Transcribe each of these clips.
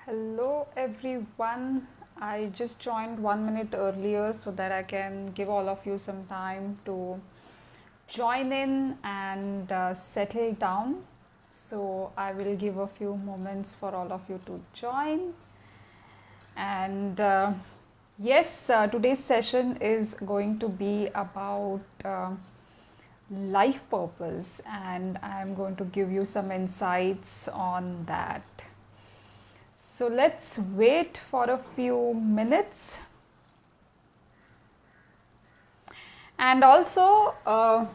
Hello everyone. I just joined 1 minute earlier so that I can give all of you some time to join in and settle down. So I will give a few moments for all of you to join. And yes, today's session is going to be about life purpose, and I'm going to give you some insights on that. So let's wait for a few minutes. And also, I'm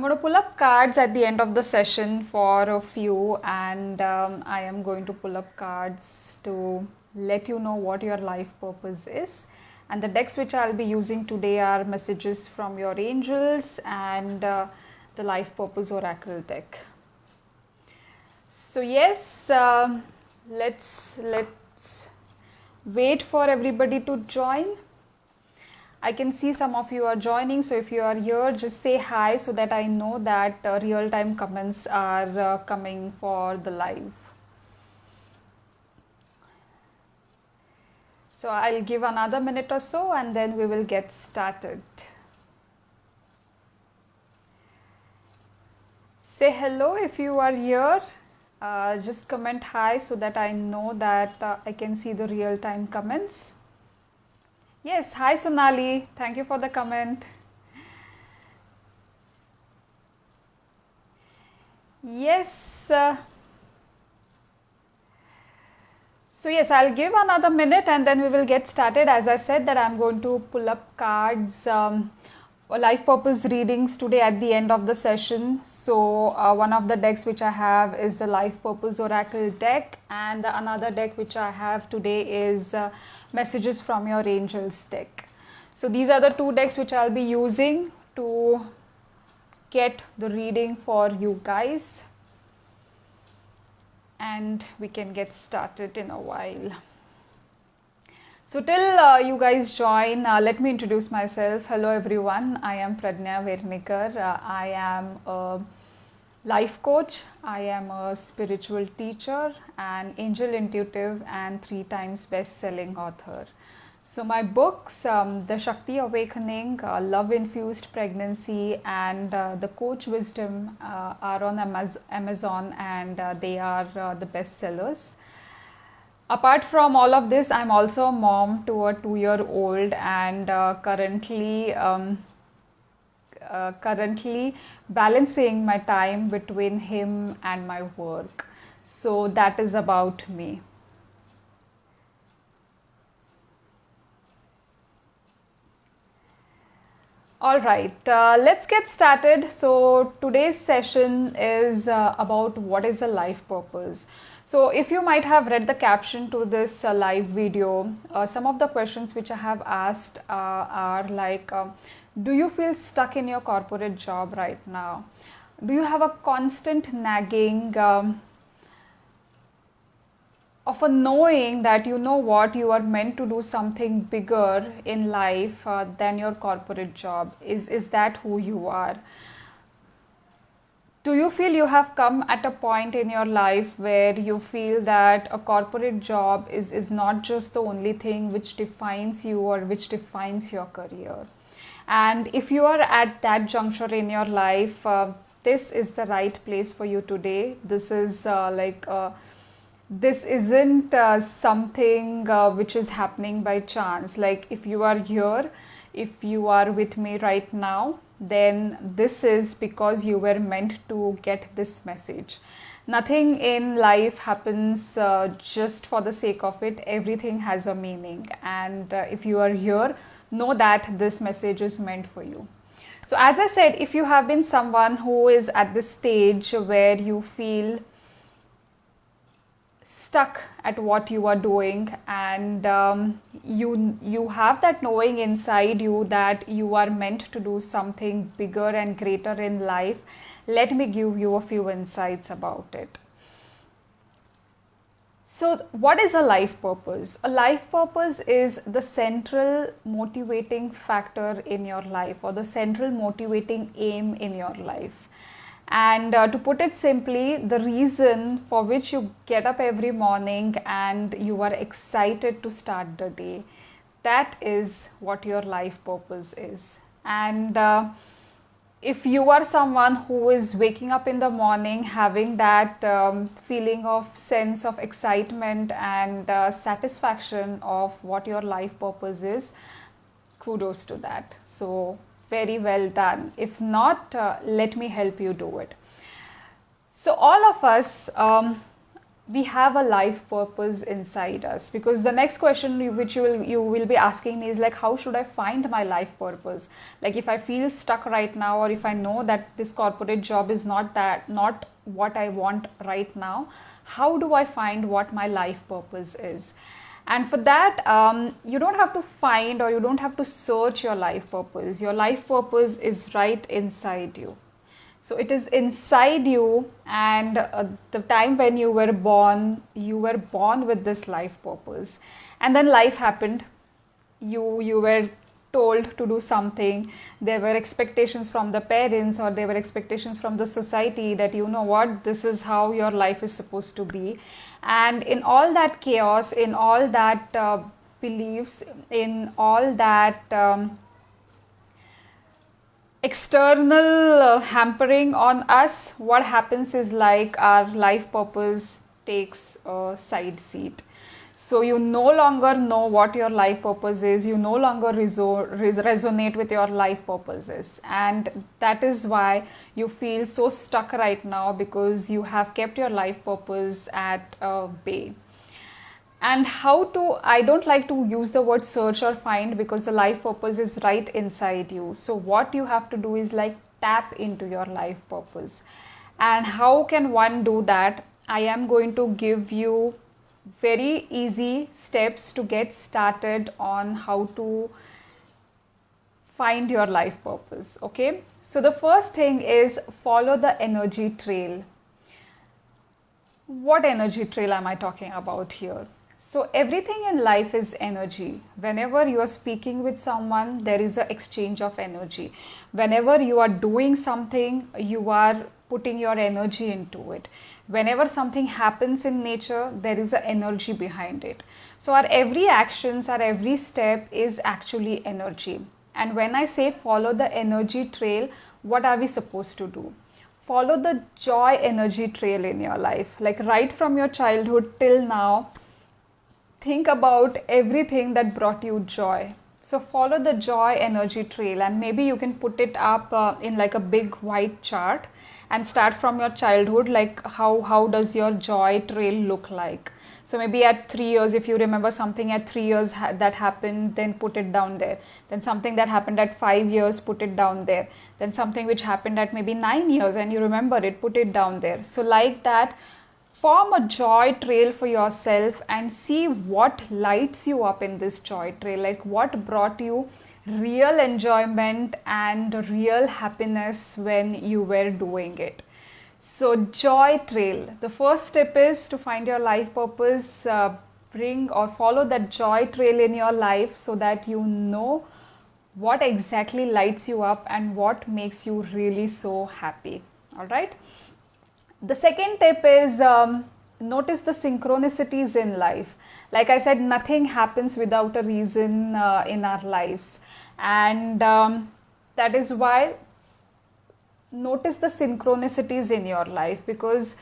going to pull up cards at the end of the session for a few, and I am going to pull up cards to let you know what your life purpose is. And the decks which I'll be using today are messages from your angels and the life purpose oracle deck. So yes, let's wait for everybody to join. I can see some of you are joining, so if you are here, just say hi so that I know that real-time comments are coming for the live. So I'll give another minute or so and then we will get started. Say hello if you are here. Just comment hi so that I know that I can see the real-time comments. Yes, hi Sonali. Thank you for the comment. Yes. So yes, I'll give another minute and then we will get started. As I said that I'm going to pull up cards for life purpose readings today at the end of the session. So one of the decks which I have is the life purpose oracle deck, and another deck which I have today is messages from your angels deck. So these are the two decks which I'll be using to get the reading for you guys, and we can get started in a while. So till you guys join, let me introduce myself. Hello everyone, I am Pradnya Vernikar. I am a life coach, I am a spiritual teacher, an angel intuitive, and 3 times best-selling author. So my books, The Shakti Awakening, Love Infused Pregnancy, and The Coach Wisdom are on Amazon, and they are the best sellers. Apart from all of this, I'm also a mom to a 2-year-old, and currently balancing my time between him and my work. So that is about me. All right, let's get started. So today's session is about what is a life purpose. So if you might have read the caption to this live video, some of the questions which I have asked are like, do you feel stuck in your corporate job right now? Do you have a constant nagging of a knowing that you know what you are meant to do something bigger in life than your corporate job? Is that who you are? Do you feel you have come at a point in your life where you feel that a corporate job is not just the only thing which defines you or which defines your career? And if you are at that juncture in your life, this is the right place for you today. This is this isn't something which is happening by chance. Like if you are here, if you are with me right now, then this is because you were meant to get this message. Nothing in life happens just for the sake of it. Everything has a meaning, and if you are here, know that this message is meant for you. So as I said, if you have been someone who is at this stage where you feel stuck at what you are doing, and you have that knowing inside you that you are meant to do something bigger and greater in life, let me give you a few insights about it. So what is a life purpose? A life purpose is the central motivating factor in your life, or the central motivating aim in your life. And to put it simply, the reason for which you get up every morning and you are excited to start the day, that is what your life purpose is. And if you are someone who is waking up in the morning having that feeling of sense of excitement and satisfaction of what your life purpose is, kudos to that. So very well done. If not, let me help you do it. So all of us, we have a life purpose inside us, because the next question which you will be asking me is like, how should I find my life purpose? Like, if I feel stuck right now, or if I know that this corporate job is not what I want right now, how do I find what my life purpose is? And for that, you don't have to find, or you don't have to search your life purpose. Your life purpose is right inside you. So it is inside you, and the time when you were born with this life purpose. And then life happened. You were told to do something. There were expectations from the parents, or there were expectations from the society that, you know what, this is how your life is supposed to be. And in all that chaos, in all that beliefs, in all that external hampering on us, what happens is like our life purpose takes a side seat. So you no longer know what your life purpose is. You no longer resonate with your life purposes. And that is why you feel so stuck right now, because you have kept your life purpose at bay. And how to, I don't like to use the word search or find, because the life purpose is right inside you. So what you have to do is like tap into your life purpose. And how can one do that? I am going to give you very easy steps to get started on how to find your life purpose. Okay, so the first thing is follow the energy trail. What energy trail am I talking about here? So everything in life is energy. Whenever you are speaking with someone, there is an exchange of energy. Whenever you are doing something, you are putting your energy into it. Whenever something happens in nature, there is an energy behind it. So our every actions, our every step is actually energy. And when I say follow the energy trail, what are we supposed to do? Follow the joy energy trail in your life. Like right from your childhood till now, think about everything that brought you joy. So follow the joy energy trail, and maybe you can put it up in like a big white chart, and start from your childhood, like how does your joy trail look like. So maybe at 3 years, if you remember something at 3 years that happened, then put it down there. Then something that happened at 5 years, put it down there. Then something which happened at maybe 9 years and you remember it, put it down there. So like that, form a joy trail for yourself and see what lights you up in this joy trail, like what brought you real enjoyment and real happiness when you were doing it. So joy trail, the first step is to find your life purpose, bring or follow that joy trail in your life so that you know what exactly lights you up and what makes you really so happy. All right. The second tip is notice the synchronicities in life. Like I said, nothing happens without a reason in our lives. And that is why notice the synchronicities in your life, because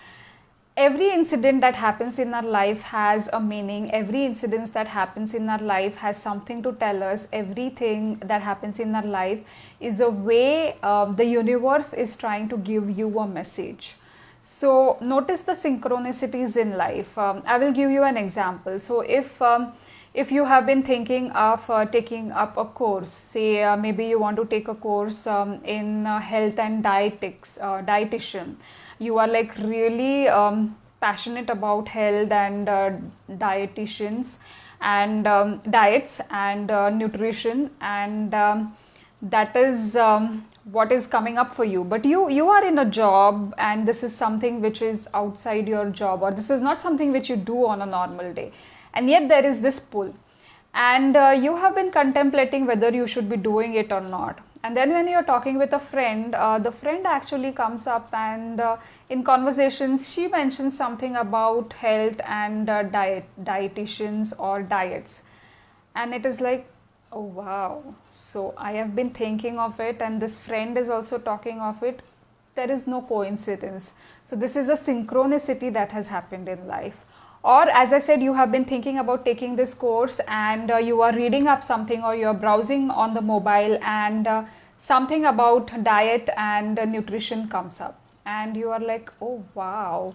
every incident that happens in our life has a meaning. Every incident that happens in our life has something to tell us. Everything that happens in our life is a way the universe is trying to give you a message. So notice the synchronicities in life. I will give you an example. So if you have been thinking of taking up a course, say maybe you want to take a course in health and dietitian, you are like really passionate about health and dietitians and diets and nutrition, and that is what is coming up for you. But you are in a job, and this is something which is outside your job, or this is not something which you do on a normal day, and yet there is this pull, and you have been contemplating whether you should be doing it or not. And then when you're talking with a friend, the friend actually comes up and in conversations she mentions something about health and dietitians or diets. And it is like, oh wow, so I have been thinking of it and this friend is also talking of it. There is no coincidence. So this is a synchronicity that has happened in life. Or as I said, you have been thinking about taking this course and you are reading up something or you're browsing on the mobile and something about diet and nutrition comes up and you are like, oh wow,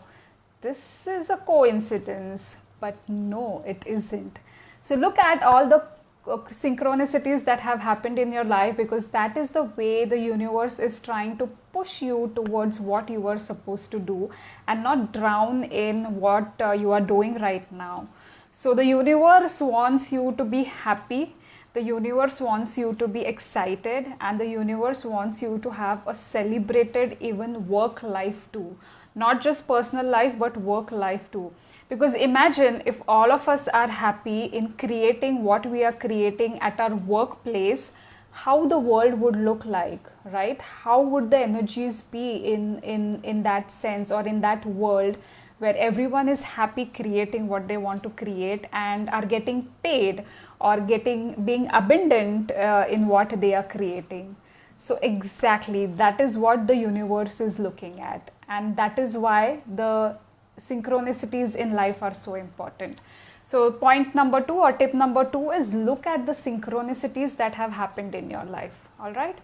this is a coincidence. But no, it isn't. So look at all the synchronicities that have happened in your life, because that is the way the universe is trying to push you towards what you are supposed to do and not drown in what you are doing right now. So the universe wants you to be happy, the universe wants you to be excited, and the universe wants you to have a celebrated even work life too, not just personal life but work life too. Because imagine if all of us are happy in creating what we are creating at our workplace, how the world would look like, right? How would the energies be in that sense, or in that world where everyone is happy creating what they want to create and are getting paid or being abundant in what they are creating. So exactly, that is what the universe is looking at, and that is why the synchronicities in life are so important. So point number 2 or tip number 2 is look at the synchronicities that have happened in your life. All right.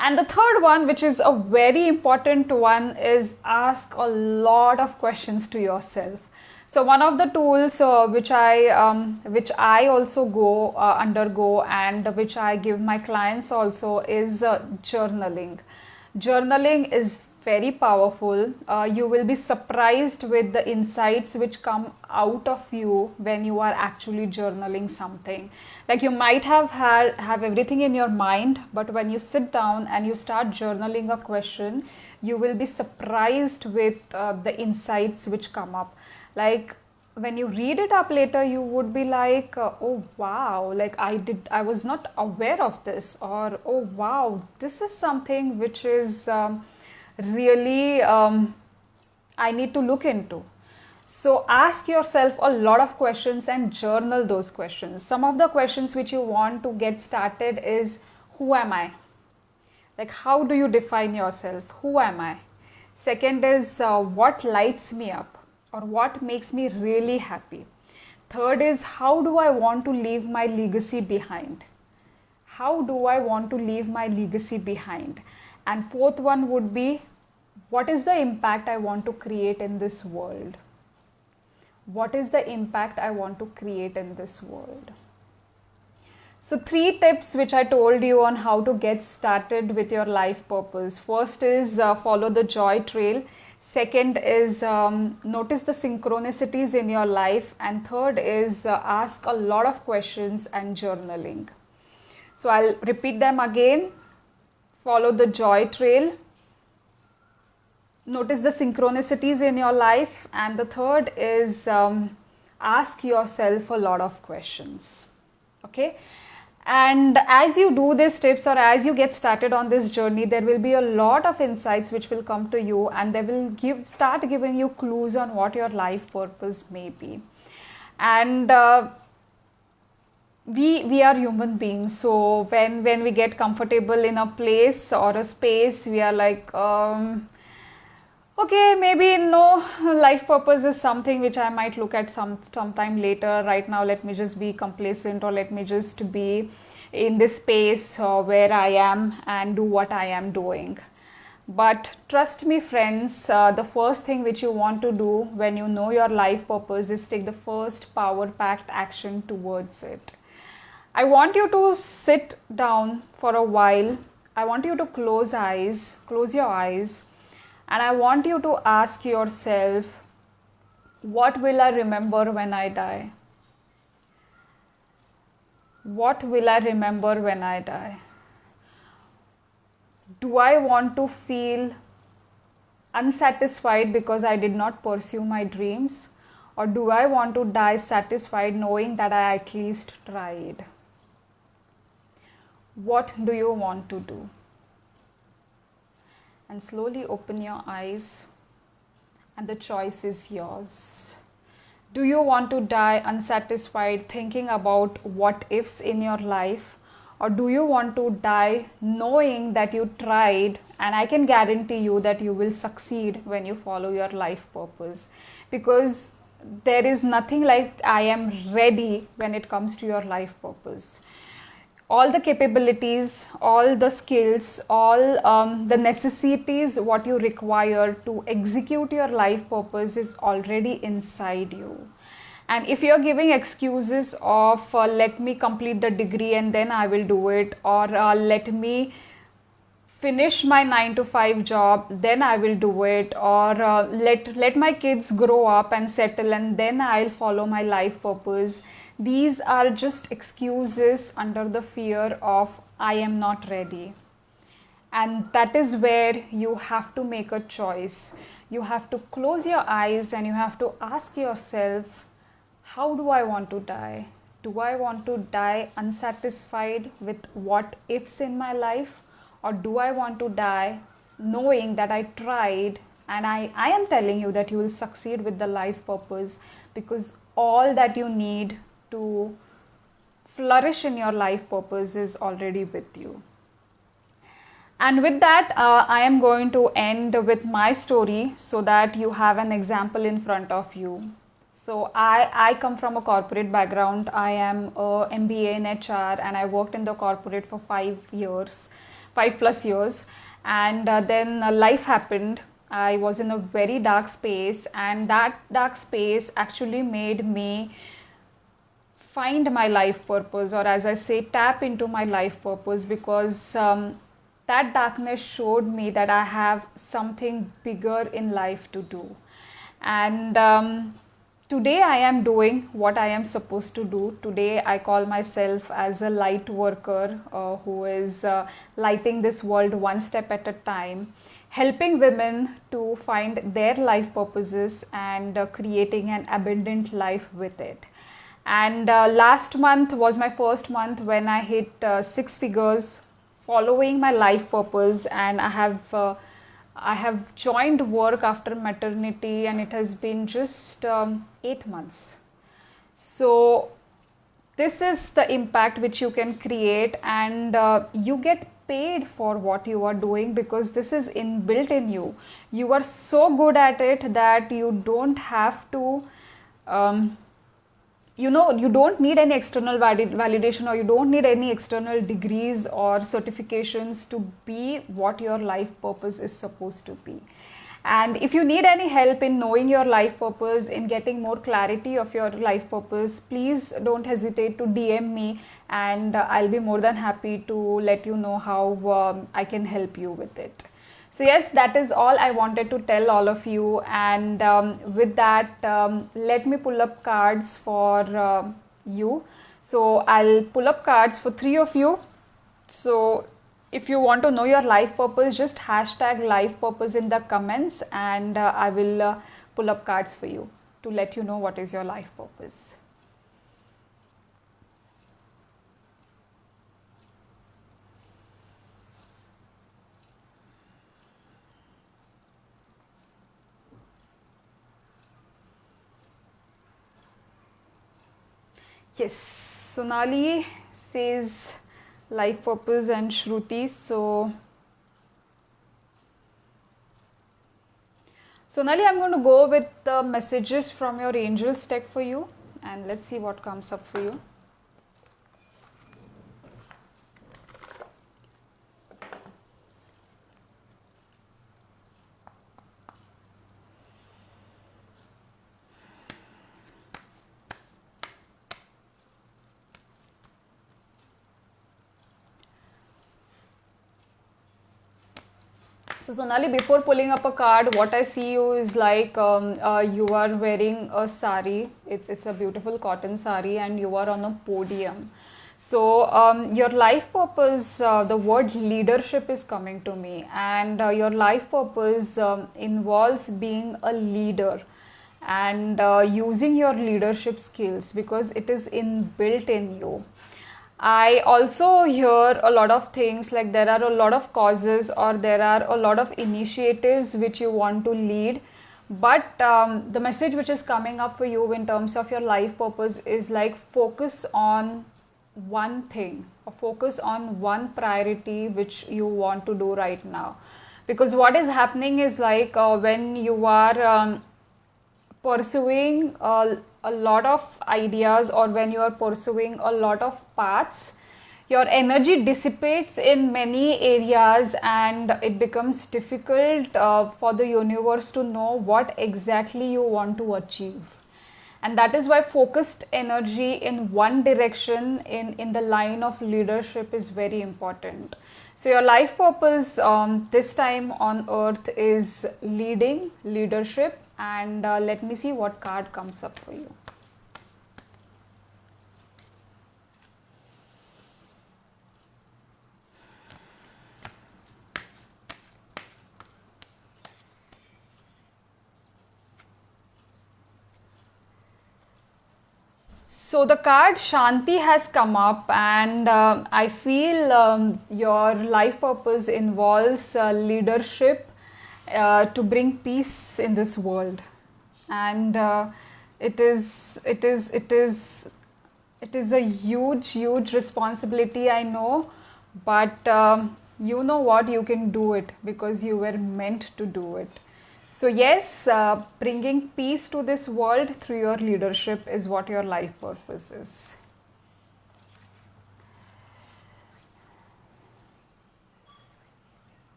And the third one, which is a very important one, is ask a lot of questions to yourself. So one of the tools which I also undergo and which I give my clients also is journaling. Journaling is very powerful. You will be surprised with the insights which come out of you when you are actually journaling something. Like, you might have everything in your mind, but when you sit down and you start journaling a question, you will be surprised with the insights which come up. Like, when you read it up later, you would be like, oh wow, like I was not aware of this, or oh wow, this is something which is really I need to look into. So ask yourself a lot of questions and journal those questions. Some of the questions which you want to get started is, who am I? Like, how do you define yourself? Who am I? Second is, what lights me up or what makes me really happy? Third is, how do I want to leave my legacy behind? How do I want to leave my legacy behind? And fourth one would be, what is the impact I want to create in this world? What is the impact I want to create in this world? So 3 tips which I told you on how to get started with your life purpose. First is follow the joy trail. Second is notice the synchronicities in your life. And third is ask a lot of questions and journaling. So I'll repeat them again. Follow the joy trail. Notice the synchronicities in your life. And the third is ask yourself a lot of questions. Okay. And as you do these tips, or as you get started on this journey, there will be a lot of insights which will come to you, and they will start giving you clues on what your life purpose may be. And we are human beings, so when we get comfortable in a place or a space, we are like, okay, maybe no, life purpose is something which I might look at sometime later. Right now, let me just be complacent, or let me just be in this space where I am and do what I am doing. But trust me, friends, the first thing which you want to do when you know your life purpose is take the first power-packed action towards it. I want you to sit down for a while. I want you to close your eyes. And I want you to ask yourself, what will I remember when I die? What will I remember when I die? Do I want to feel unsatisfied because I did not pursue my dreams? Or do I want to die satisfied knowing that I at least tried? What do you want to do? And slowly open your eyes, and the choice is yours. Do you want to die unsatisfied thinking about what ifs in your life? Or do you want to die knowing that you tried, and I can guarantee you that you will succeed when you follow your life purpose? Because there is nothing like I am ready when it comes to your life purpose. All the capabilities, all the skills, all the necessities, what you require to execute your life purpose is already inside you. And if you're giving excuses of let me complete the degree and then I will do it, or let me finish my 9 to 5 job, then I will do it, or let my kids grow up and settle and then I'll follow my life purpose. These are just excuses under the fear of I am not ready. And that is where you have to make a choice. You have to close your eyes and you have to ask yourself, how do I want to die? Do I want to die unsatisfied with what ifs in my life? Or do I want to die knowing that I tried, and I am telling you that you will succeed with the life purpose, because all that you need to flourish in your life purpose is already with you. And with that, I am going to end with my story so that you have an example in front of you. So I come from a corporate background. I am a MBA in HR and I worked in the corporate for 5 years, 5 plus years. And then life happened. I was in a very dark space, and that dark space actually made me find my life purpose, or as I say, tap into my life purpose, because that darkness showed me that I have something bigger in life to do. And today I am doing what I am supposed to do. Today I call myself as a light worker who is lighting this world one step at a time, helping women to find their life purposes and creating an abundant life with it. And last month was my first month when I hit 6 figures following my life purpose, and I have joined work after maternity, and it has been just 8 months. So this is the impact which you can create, and you get paid for what you are doing because this is inbuilt in you. You are so good at it that you don't have to you don't need any external validation, or you don't need any external degrees or certifications to be what your life purpose is supposed to be. And if you need any help in knowing your life purpose, in getting more clarity of your life purpose, please don't hesitate to DM me, and I'll be more than happy to let you know how I can help you with it. So yes, that is all I wanted to tell all of you. And with that, let me pull up cards for you. So I'll pull up cards for 3 of you. So if you want to know your life purpose, just hashtag life purpose in the comments, and I will pull up cards for you to let you know what is your life purpose. Yes, Sonali says life purpose, and Shruti. So Sonali, I'm going to go with the messages from your angels deck for you, and let's see what comes up for you. So Sonali, before pulling up a card, what I see you is like you are wearing a sari. It's a beautiful cotton sari, and you are on a podium. So your life purpose, the word leadership is coming to me, and your life purpose involves being a leader and using your leadership skills because it is inbuilt in you. I also hear a lot of things like there are a lot of causes or there are a lot of initiatives which you want to lead. But the message which is coming up for you in terms of your life purpose is like focus on one thing or focus on one priority which you want to do right now. Because what is happening is like when you are pursuing a lot of ideas or when you are pursuing a lot of paths, your energy dissipates in many areas and it becomes difficult for the universe to know what exactly you want to achieve. And that is why focused energy in one direction in the line of leadership is very important. So your life purpose this time on earth is leadership, and let me see what card comes up for you. So the card Shanti has come up, and I feel your life purpose involves leadership to bring peace in this world, and it is a huge responsibility. I know, but you know what, you can do it because you were meant to do it. So, yes, bringing peace to this world through your leadership is what your life purpose is.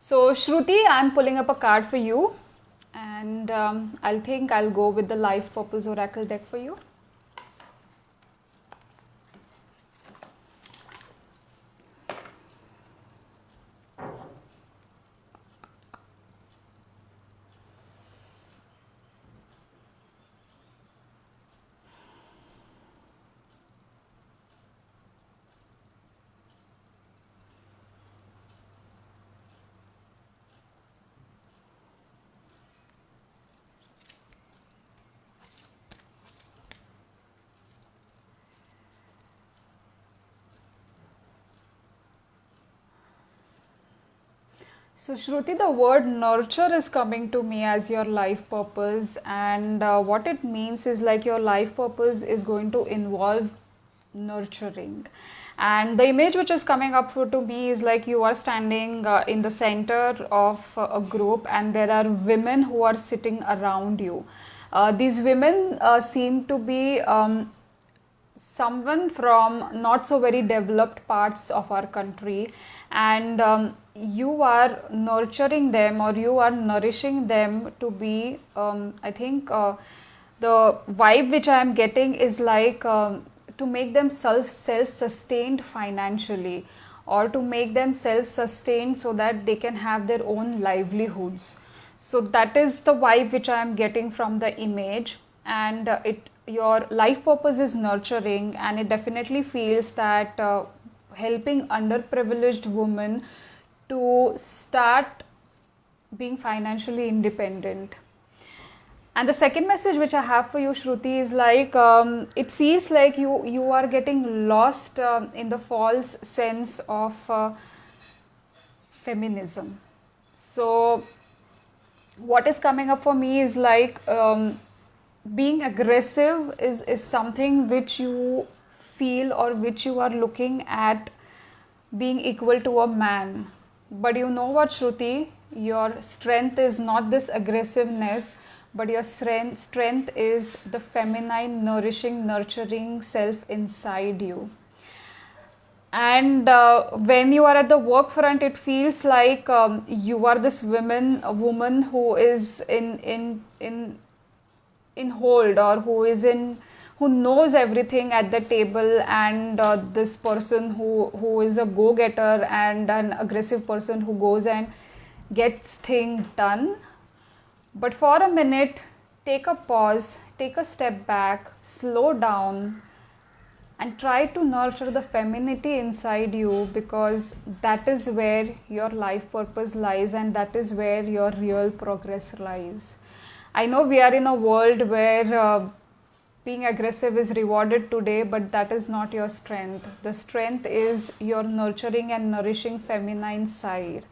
So, Shruti, I'm pulling up a card for you, and I'll think I'll go with the life purpose oracle deck for you. So, Shruti, the word nurture is coming to me as your life purpose, and what it means is like your life purpose is going to involve nurturing. And the image which is coming up for to me is like you are standing in the center of a group, and there are women who are sitting around you. These women seem to be someone from not so very developed parts of our country, and you are nurturing them or you are nourishing them to be I think the vibe which I am getting is like to make them self sustained financially, or to make them self sustained so that they can have their own livelihoods. So that is the vibe which I am getting from the image, and it your life purpose is nurturing, and it definitely feels that helping underprivileged women to start being financially independent. And the second message which I have for you, Shruti, is like it feels like you are getting lost in the false sense of feminism. So what is coming up for me is like being aggressive is something which you feel or which you are looking at being equal to a man. But you know what, Shruti? Your strength is not this aggressiveness, but your strength is the feminine, nourishing, nurturing self inside you. And when you are at the work front, it feels like you are this a woman who is in hold, or who knows everything at the table, and this person who is a go-getter and an aggressive person who goes and gets things done. But for a minute, take a pause, take a step back, slow down, and try to nurture the femininity inside you, because that is where your life purpose lies, and that is where your real progress lies. I know we are in a world where being aggressive is rewarded today, but that is not your strength. The strength is your nurturing and nourishing feminine side.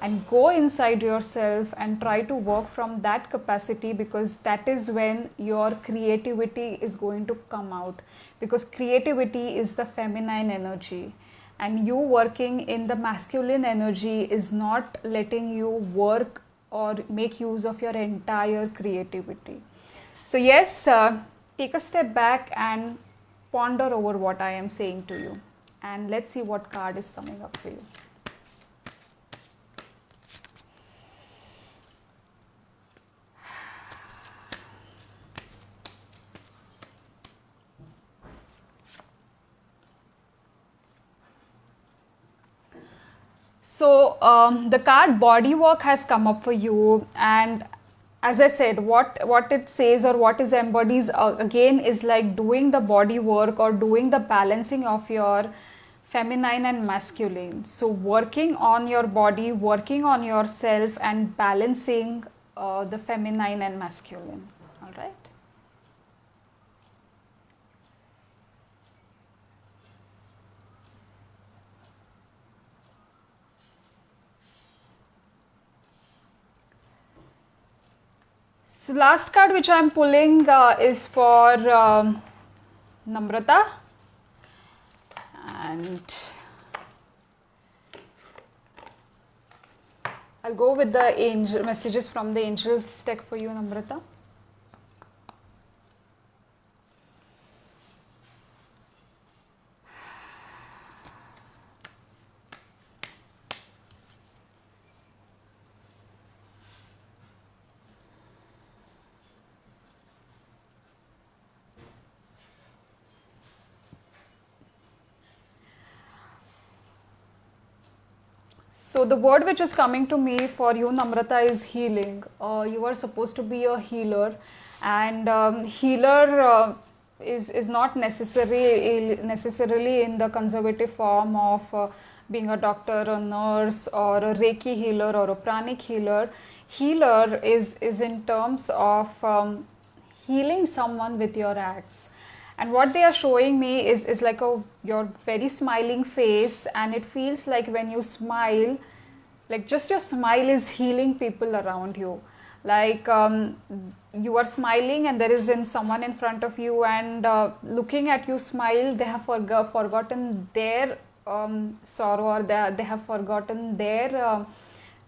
And go inside yourself and try to work from that capacity, because that is when your creativity is going to come out. Because creativity is the feminine energy, and you working in the masculine energy is not letting you work or make use of your entire creativity. So, yes, take a step back and ponder over what I am saying to you. And let's see what card is coming up for you. So the card body work has come up for you, and as I said, what it says or what is embodies again is like doing the body work or doing the balancing of your feminine and masculine. So working on your body, working on yourself, and balancing the feminine and masculine. All right. So last card which I am pulling is for Namrata, and I'll go with the angel messages from the angels deck for you, Namrata. So the word which is coming to me for you, Namrata, is healing. You are supposed to be a healer, and healer is not necessarily in the conservative form of being a doctor, a nurse, or a Reiki healer, or a pranic healer. Healer is in terms of healing someone with your acts. And what they are showing me is like your very smiling face, and it feels like when you smile, like just your smile is healing people around you. Like you are smiling and there is someone in front of you, and looking at you smile, they have forgotten their sorrow, or they have forgotten their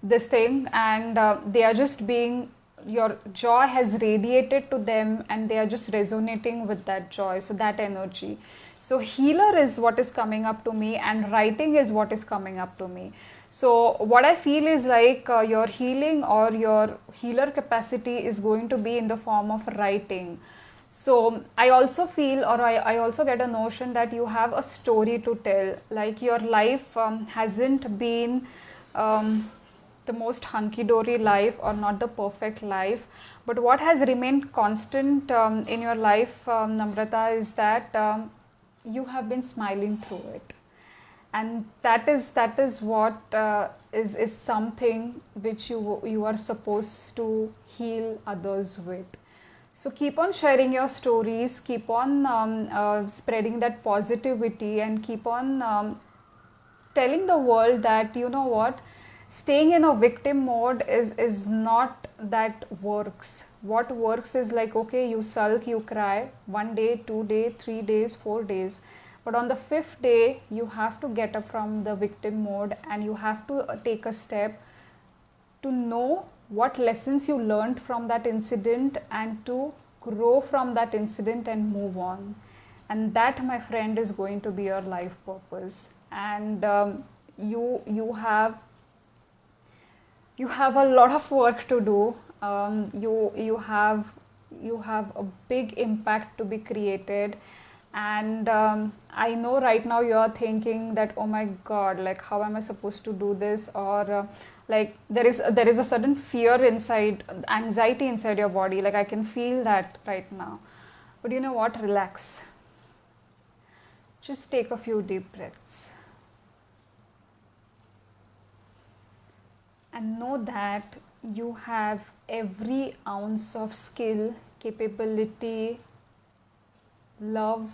this thing, and they are just being, your joy has radiated to them, and they are just resonating with that joy, so that energy. So healer is what is coming up to me, and writing is what is coming up to me. So what I feel is like your healing or your healer capacity is going to be in the form of writing. So I also feel, or I also get a notion that you have a story to tell. Like your life hasn't been the most hunky-dory life, or not the perfect life, but what has remained constant in your life, Namrata, is that you have been smiling through it, and that is what is something which you are supposed to heal others with. So keep on sharing your stories, keep on spreading that positivity, and keep on telling the world that, you know what, staying in a victim mode is not that works. What works is like, okay, you sulk, you cry 1 day, 2 days, 3 days, 4 days, but on the 5th day you have to get up from the victim mode, and you have to take a step to know what lessons you learned from that incident, and to grow from that incident and move on. And that, my friend, is going to be your life purpose. And you have a lot of work to do. You have a big impact to be created, and I know right now you are thinking that, oh my god, like how am I supposed to do this, or like there is a sudden fear inside, anxiety inside your body, like I can feel that right now. But you know what, relax, just take a few deep breaths, and know that you have every ounce of skill, capability, love,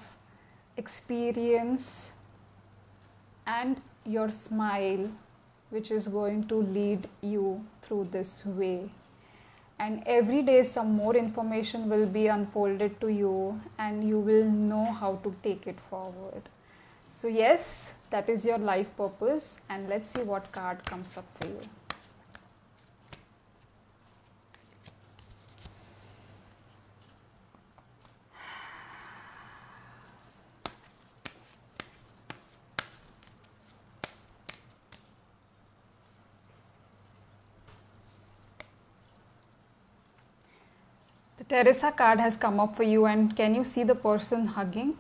experience, and your smile, which is going to lead you through this way. And every day, some more information will be unfolded to you, and you will know how to take it forward. So, yes, that is your life purpose, and let's see what card comes up for you. The Teresa card has come up for you, and can you see the person hugging?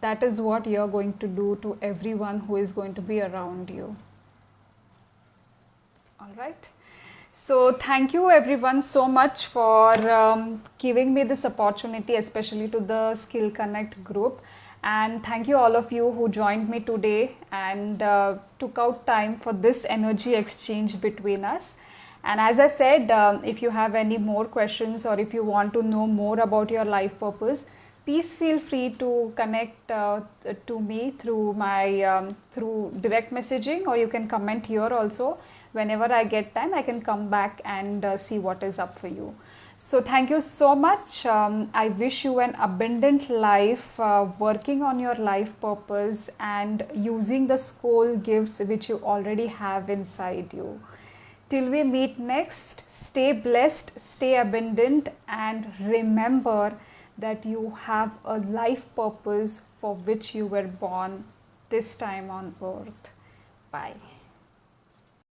That is what you're going to do to everyone who is going to be around you. All right. So, thank you everyone so much for giving me this opportunity, especially to the Skill Connect group. And thank you all of you who joined me today and took out time for this energy exchange between us. And as I said, if you have any more questions or if you want to know more about your life purpose, please feel free to connect to me through my through direct messaging, or you can comment here also. Whenever I get time, I can come back and see what is up for you. So thank you so much. I wish you an abundant life, working on your life purpose and using the soul gifts which you already have inside you. Till we meet next, stay blessed, stay abundant, and remember that you have a life purpose for which you were born this time on earth. Bye.